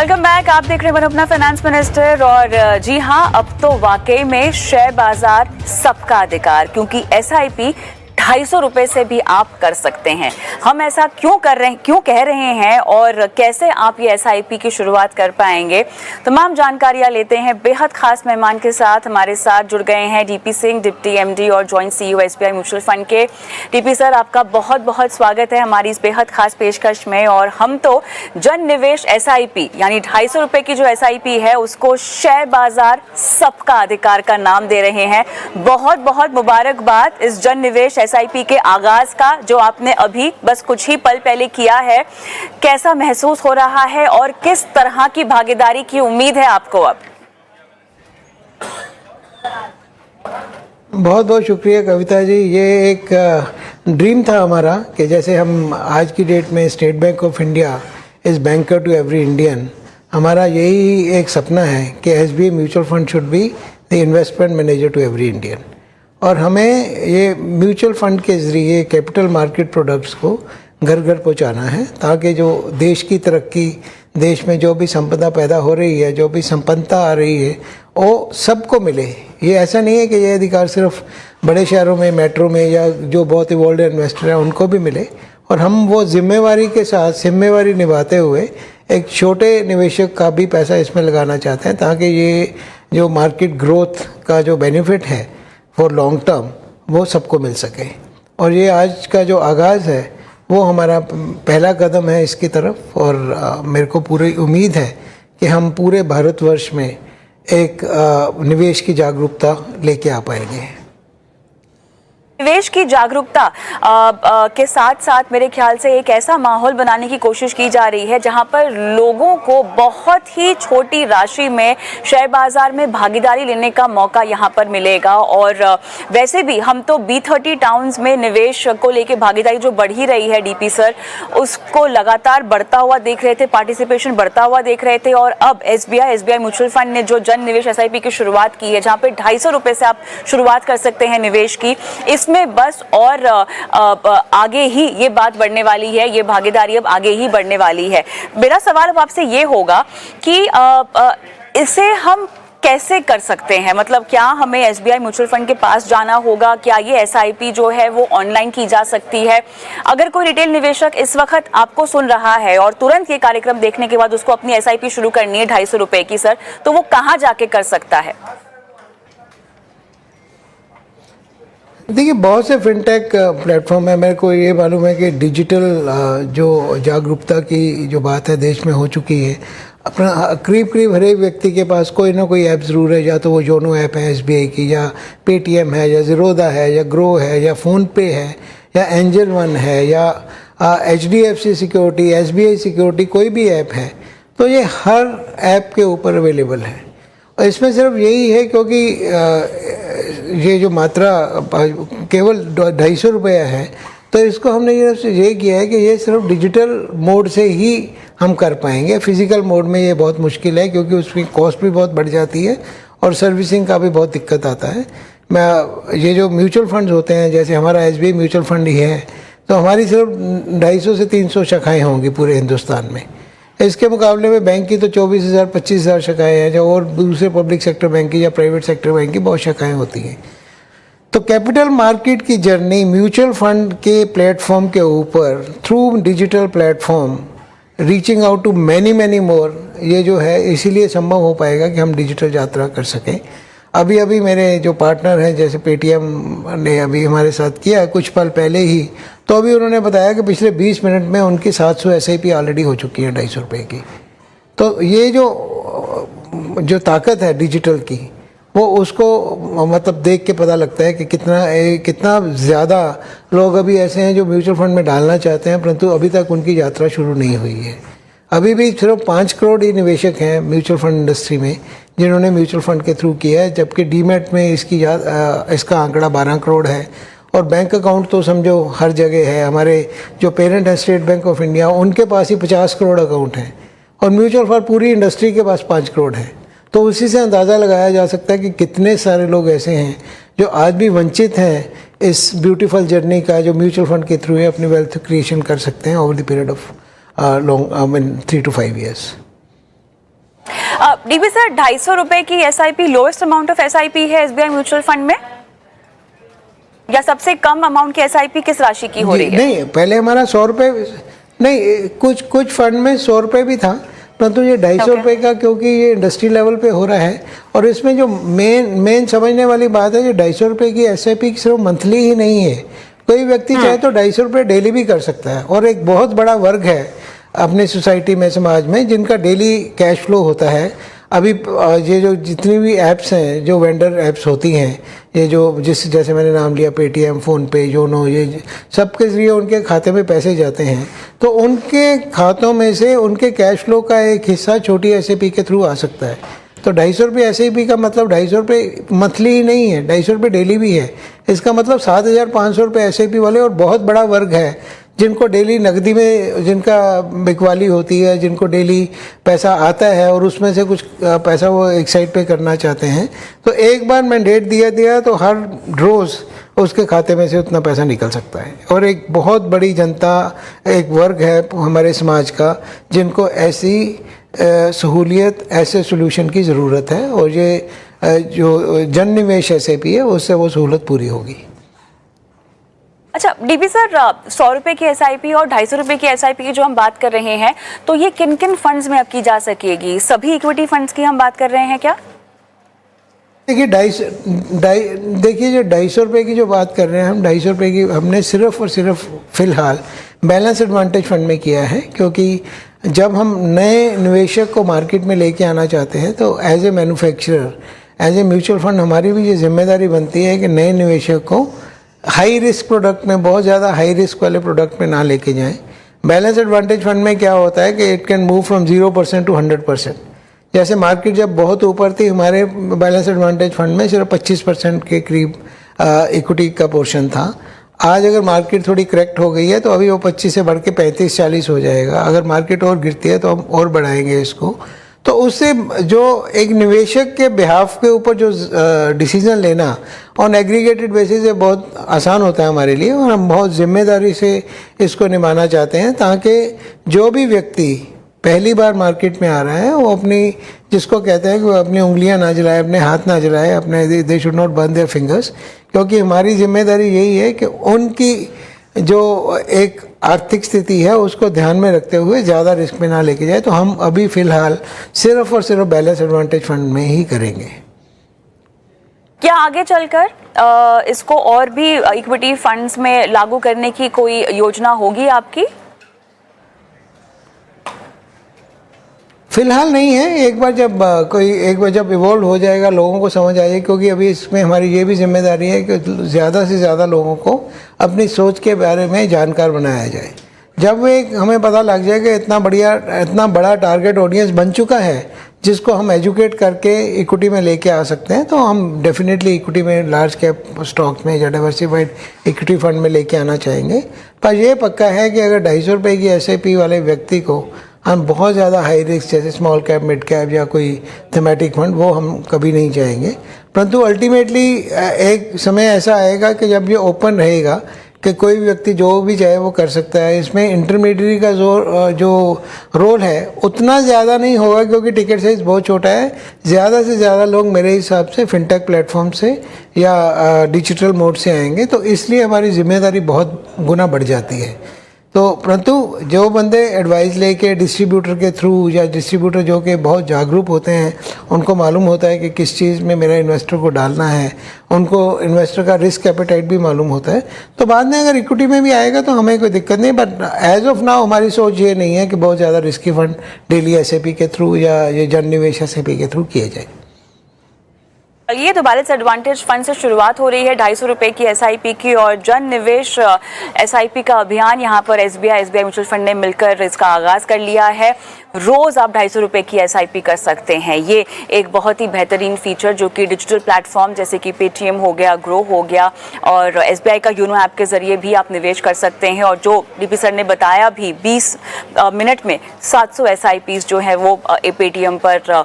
Welcome back. आप देख रहे हैं अपना फाइनेंस मिनिस्टर। और जी हाँ, अब तो वाकई में शेयर बाजार सबका अधिकार, क्योंकि SIP 250 रुपए से भी आप कर सकते हैं। हम ऐसा क्यों कह रहे हैं और कैसे आप ये SIP की शुरुआत कर पाएंगे, तमाम जानकारियां लेते हैं बेहद खास मेहमान के साथ। हमारे साथ जुड़ गए हैं DP सिंह, डिप्टी MD और joint CEO SBI mutual fund के। DP सर, आपका बहुत बहुत स्वागत है हमारी इस बेहद खास पेशकश में। और हम तो जन निवेश SIP यानी 250 रुपए की जो SIP है उसको शेयर बाजार सबका अधिकार का नाम दे रहे हैं। बहुत बहुत मुबारकबाद इस जन निवेश SIP के आगाज का, जो आपने अभी बस कुछ ही पल पहले किया है। कैसा महसूस हो रहा है और किस तरह की भागीदारी की उम्मीद है आपको अब? बहुत बहुत शुक्रिया कविता जी। ये एक ड्रीम था हमारा कि जैसे हम आज की डेट में State Bank of India is banker to every Indian, हमारा यही एक सपना है कि SBI mutual fund should be the investment manager to every Indian. और हमें ये म्यूचुअल फंड के ज़रिए कैपिटल मार्केट प्रोडक्ट्स को घर घर पहुंचाना है, ताकि जो देश की तरक्की, देश में जो भी संपदा पैदा हो रही है, जो भी संपन्नता आ रही है, वो सबको मिले। ये ऐसा नहीं है कि ये अधिकार सिर्फ बड़े शहरों में, मेट्रो में या जो बहुत इवॉल्व इन्वेस्टर हैं उनको भी मिले। और हम वो जिम्मेवारी के साथ जिम्मेवारी निभाते हुए एक छोटे निवेशक का भी पैसा इसमें लगाना चाहते हैं, ताकि ये जो मार्केट ग्रोथ का जो बेनिफिट है फॉर लॉन्ग टर्म वो सबको मिल सके। और ये आज का जो आगाज़ है वो हमारा पहला कदम है इसकी तरफ। और मेरे को पूरी उम्मीद है कि हम पूरे भारतवर्ष में एक निवेश की जागरूकता लेके आ पाएंगे। निवेश की जागरूकता के साथ साथ मेरे ख्याल से एक ऐसा माहौल बनाने की कोशिश की जा रही है जहां पर लोगों को बहुत ही छोटी राशि में शेयर बाजार में भागीदारी लेने का मौका यहां पर मिलेगा। और वैसे भी हम तो B30 टाउन्स में निवेश को लेके भागीदारी जो बढ़ ही रही है DP सर, उसको लगातार बढ़ता हुआ देख रहे थे, पार्टिसिपेशन बढ़ता हुआ देख रहे थे। और अब SBI म्यूचुअल फंड ने जो जन निवेश SIP की शुरुआत की है, जहाँ पे 250 रुपए से आप शुरुआत कर सकते हैं निवेश की, इसमें बस और आगे ही ये बात बढ़ने वाली है, ये भागीदारी अब आगे ही बढ़ने वाली है। मेरा सवाल अब आपसे ये होगा कि इसे हम कैसे कर सकते हैं? मतलब क्या हमें SBI म्यूचुअल फंड के पास जाना होगा? क्या ये SIP जो है वो ऑनलाइन की जा सकती है? अगर कोई रिटेल निवेशक इस वक्त आपको सुन रहा है और तुरंत ये कार्यक्रम देखने के बाद उसको अपनी SIP शुरू करनी है 250 रुपए की सर, तो वो कहाँ जाके कर सकता है? देखिए, बहुत से फिनटेक प्लेटफॉर्म है। मेरे को ये मालूम है कि डिजिटल जो जागरूकता की जो बात है देश में हो चुकी है। अपना करीब हर एक व्यक्ति के पास कोई ना कोई ऐप ज़रूर है, या तो वो योनो ऐप है SBI की, या Paytm है, या ज़ीरोदा है, या ग्रो है, या फ़ोनपे है, या एंजल वन है, या HDFC सिक्योरिटी, SBI सिक्योरिटी, कोई भी ऐप है, तो ये हर ऐप के ऊपर अवेलेबल है। और इसमें सिर्फ यही है क्योंकि ये जो मात्रा केवल 250 रुपया है, तो इसको हमने ये किया है कि ये सिर्फ डिजिटल मोड से ही हम कर पाएंगे। फिज़िकल मोड में ये बहुत मुश्किल है, क्योंकि उसकी कॉस्ट भी बहुत बढ़ जाती है और सर्विसिंग का भी बहुत दिक्कत आता है। ये जो म्यूचुअल फंड्स होते हैं, जैसे हमारा SBI म्यूचुअल फंड ही है, तो हमारी सिर्फ 250 से 300 शाखाएँ होंगी पूरे हिंदुस्तान में। इसके मुकाबले में बैंक की तो 24,000 25,000 शाखाएँ हैं, जो और दूसरे पब्लिक सेक्टर बैंक की या प्राइवेट सेक्टर बैंक की बहुत शाखाएँ होती हैं। तो कैपिटल मार्केट की जर्नी म्यूचुअल फंड के प्लेटफॉर्म के ऊपर through digital platform reaching out to many more, ये जो है इसीलिए संभव हो पाएगा कि हम डिजिटल यात्रा कर सकें। अभी मेरे जो पार्टनर हैं, जैसे Paytm ने अभी हमारे साथ किया कुछ पल पहले ही, तो अभी उन्होंने बताया कि पिछले 20 मिनट में उनकी 700 SIP ऑलरेडी हो चुकी है 250 रुपये की। तो ये जो ताकत है डिजिटल की, वो उसको मतलब देख के पता लगता है कि कितना ज़्यादा लोग अभी ऐसे हैं जो म्यूचुअल फंड में डालना चाहते हैं, परंतु अभी तक उनकी यात्रा शुरू नहीं हुई है। अभी भी सिर्फ 5 करोड़ ही निवेशक हैं म्यूचुअल फंड इंडस्ट्री में जिन्होंने म्यूचुअल फंड के थ्रू किया है, जबकि डीमैट में इसका आंकड़ा 12 करोड़ है। और बैंक अकाउंट तो समझो हर जगह है। हमारे जो पेरेंट है स्टेट बैंक ऑफ इंडिया, उनके पास ही 50 करोड़ अकाउंट हैं, और म्यूचुअल फंड पूरी इंडस्ट्री के पास 5 करोड़ है। तो उसी से अंदाज़ा लगाया जा सकता है कि कितने सारे लोग ऐसे हैं जो आज भी वंचित हैं इस ब्यूटीफुल जर्नी का, जो म्यूचुअल फंड के थ्रू अपनी वेल्थ क्रिएशन कर सकते हैं over the period of long 3 to 5 years। DB sir, 250 रुपए की SIP lowest amount of SIP है एसबीआई म्यूचुअल फंड में, या सबसे कम अमाउंट की एसआईपी किस राशि की हो रही है? नहीं, पहले हमारा 100 रुपये, नहीं कुछ फंड में 100 रुपये भी था, परंतु ये 250 रुपये का, क्योंकि ये इंडस्ट्री लेवल पे हो रहा है। और इसमें जो मेन समझने वाली बात है, जो 250 रुपये की एसआईपी सिर्फ मंथली ही नहीं है, कोई व्यक्ति चाहे तो 250 रुपये डेली भी कर सकता है। और एक बहुत बड़ा वर्ग है अपनी सोसाइटी में, समाज में, जिनका डेली कैश फ्लो होता है। अभी ये जो जितनी भी ऐप्स हैं, जो वेंडर ऐप्स होती हैं, ये जो जैसे मैंने नाम लिया, पेटीएम, फ़ोनपे, योनो, ये सबके ज़रिए उनके खाते में पैसे जाते हैं, तो उनके खातों में से उनके कैश फ्लो का एक हिस्सा छोटी एसआईपी के थ्रू आ सकता है। तो 250 रुपये एसआईपी का मतलब 250 रुपये मंथली ही नहीं है, 250 रुपये डेली भी है। इसका मतलब 7,500 रुपये एसआईपी वाले, और बहुत बड़ा वर्ग है जिनको डेली नकदी में, जिनका बिकवाली होती है, जिनको डेली पैसा आता है और उसमें से कुछ पैसा वो एक साइड पे करना चाहते हैं। तो एक बार मैंडेट दिया तो हर रोज़ उसके खाते में से उतना पैसा निकल सकता है। और एक बहुत बड़ी जनता, एक वर्ग है हमारे समाज का, जिनको ऐसी सहूलियत, ऐसे सोल्यूशन की ज़रूरत है। और ये जो जन निवेश एसआईपी है, उससे वो सहूलत पूरी होगी। अच्छा डीबी सर, 100 रुपए की एसआईपी और 250 रुपए की एसआईपी की जो हम बात कर रहे हैं, तो ये किन किन फंड्स में अब की जा सकेगी? सभी इक्विटी फंड्स की हम बात कर रहे हैं क्या? देखिए, देखिए जो 250 रुपये की जो बात कर रहे हैं हम, 250 रुपये की हमने सिर्फ और सिर्फ फ़िलहाल बैलेंस एडवांटेज फंड में किया है। क्योंकि जब हम नए निवेशक को मार्केट में लेके आना चाहते हैं, तो as a manufacturer, as a mutual fund, हमारी भी ये जिम्मेदारी बनती है कि नए निवेशक को हाई रिस्क प्रोडक्ट में, बहुत ज़्यादा हाई रिस्क वाले प्रोडक्ट में ना लेके जाएं। बैलेंस एडवांटेज फंड में क्या होता है कि it can move from 0% to 100%। जैसे मार्केट जब बहुत ऊपर थी, हमारे बैलेंस एडवांटेज फंड में सिर्फ 25% के करीब इक्विटी का पोर्शन था। आज अगर मार्केट थोड़ी करेक्ट हो गई है, तो अभी वो 25 से बढ़ के 35-40 हो जाएगा। अगर मार्केट और गिरती है तो हम और बढ़ाएंगे इसको। तो उससे जो एक निवेशक के बिहाफ के ऊपर जो डिसीजन लेना ऑन एग्रीगेटेड बेसिस है, बहुत आसान होता है हमारे लिए। और हम बहुत जिम्मेदारी से इसको निभाना चाहते हैं, ताकि जो भी व्यक्ति पहली बार मार्केट में आ रहा है, वो अपनी, जिसको कहते हैं कि वो अपनी उंगलियां ना जलाए, अपने हाथ ना जलाए, अपने they should not burn their fingers. क्योंकि हमारी जिम्मेदारी यही है कि उनकी जो एक आर्थिक स्थिति है, उसको ध्यान में रखते हुए ज़्यादा रिस्क में ना लेके जाए। तो हम अभी फ़िलहाल सिर्फ और सिर्फ बैलेंस एडवांटेज फंड में ही करेंगे। क्या आगे चलकर इसको और भी इक्विटी फंड्स में लागू करने की कोई योजना होगी आपकी? फिलहाल नहीं है। एक बार जब इवॉल्व हो जाएगा, लोगों को समझ आएगी, क्योंकि अभी इसमें हमारी ये भी जिम्मेदारी है कि ज़्यादा से ज़्यादा लोगों को अपनी सोच के बारे में जानकार बनाया जाए। जब हमें पता लग जाए कि इतना बड़ा टारगेट ऑडियंस बन चुका है, जिसको हम एजुकेट करके इक्विटी में लेके आ सकते हैं, तो हम डेफिनेटली इक्विटी में, लार्ज कैप स्टॉक्स में या डाइवर्सिफाइड इक्विटी फंड में लेके आना चाहेंगे। पर यह पक्का है कि अगर 250 रुपये की एसआईपी वाले व्यक्ति को हम बहुत ज़्यादा हाई रिस्क, जैसे स्मॉल कैप, मिड कैप या कोई थीमेटिक फंड, वो हम कभी नहीं चाहेंगे। परंतु अल्टीमेटली एक समय ऐसा आएगा कि जब ये ओपन रहेगा कि कोई व्यक्ति जो भी चाहे वो कर सकता है। इसमें इंटरमीडिएटरी का जो रोल है उतना ज़्यादा नहीं होगा, क्योंकि टिकट साइज़ बहुत छोटा है। ज़्यादा से ज़्यादा लोग मेरे हिसाब से फिनटेक प्लेटफॉर्म से या डिजिटल मोड से आएंगे, तो इसलिए हमारी जिम्मेदारी बहुत गुना बढ़ जाती है। तो परंतु जो बंदे एडवाइस लेके डिस्ट्रीब्यूटर के थ्रू, या डिस्ट्रीब्यूटर जो कि बहुत जागरूक होते हैं, उनको मालूम होता है कि किस चीज़ में मेरा इन्वेस्टर को डालना है, उनको इन्वेस्टर का रिस्क एपेटाइट भी मालूम होता है, तो बाद में अगर इक्विटी में भी आएगा तो हमें कोई दिक्कत नहीं। बट एज ऑफ नाउ हमारी सोच ये नहीं है कि बहुत ज़्यादा रिस्की फंड डेली एसआईपी के थ्रू या ये जन निवेश एसआईपी के थ्रू किए जाए। ये तो बैलेंस एडवांटेज फंड से शुरुआत हो रही है 250 रुपए की एसआईपी की, और जन निवेश एसआईपी का अभियान यहाँ पर एसबीआई म्यूचुअल फंड ने मिलकर इसका आगाज कर लिया है। रोज आप 250 रुपए की एसआईपी कर सकते हैं। ये एक बहुत ही बेहतरीन फीचर जो कि डिजिटल प्लेटफॉर्म जैसे कि पेटीएम हो गया, ग्रो हो गया, और एसबीआई का योनो ऐप के जरिए भी आप निवेश कर सकते हैं। और जो डीपी सर ने बताया भी, 20 मिनट में 700 एसआईपीज जो है वो पेटीएम पर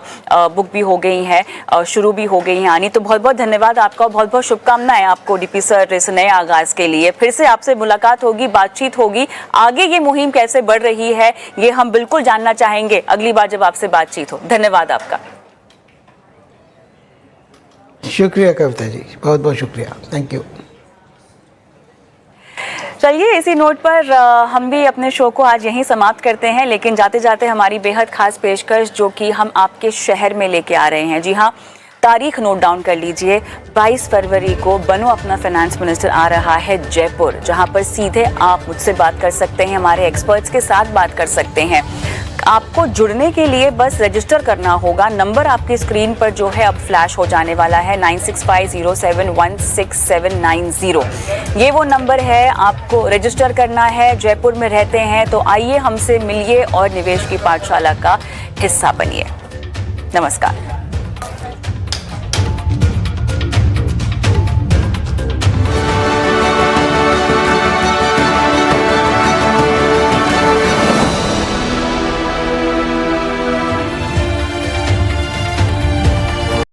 बुक भी हो गई हैं, शुरू भी हो गई हैं आनी। तो बहुत बहुत धन्यवाद आपका, बहुत बहुत शुभकामनाएं आपको डीपी सर इस नए आगाज के लिए। फिर से आपसे मुलाकात होगी, बातचीत होगी, आगे ये मुहिम कैसे बढ़ रही है ये हम बिल्कुल जानना चाहेंगे। चाहेंगे अगली बार जब आपसे बातचीत हो? धन्यवाद आपका। शुक्रिया कविता जी, बहुत बहुत शुक्रिया, थैंक यू। चलिए इसी नोट पर हम भी अपने शो को आज यहीं समाप्त करते हैं, लेकिन जाते जाते हमारी बेहद खास पेशकश जो कि हम आपके शहर में लेके आ रहे हैं। जी हाँ, तारीख नोट डाउन कर लीजिए, 22 फरवरी को बनो अपना फाइनेंस मिनिस्टर आ रहा है जयपुर, जहां पर सीधे आप मुझसे बात कर सकते हैं, हमारे एक्सपर्ट्स के साथ बात कर सकते हैं। आपको जुड़ने के लिए बस रजिस्टर करना होगा। नंबर आपकी स्क्रीन पर जो है अब फ्लैश हो जाने वाला है, 9650716790। ये वो नंबर है, आपको रजिस्टर करना है। जयपुर में रहते हैं तो आइए हमसे मिलिए और निवेश की पाठशाला का हिस्सा बनिए। नमस्कार।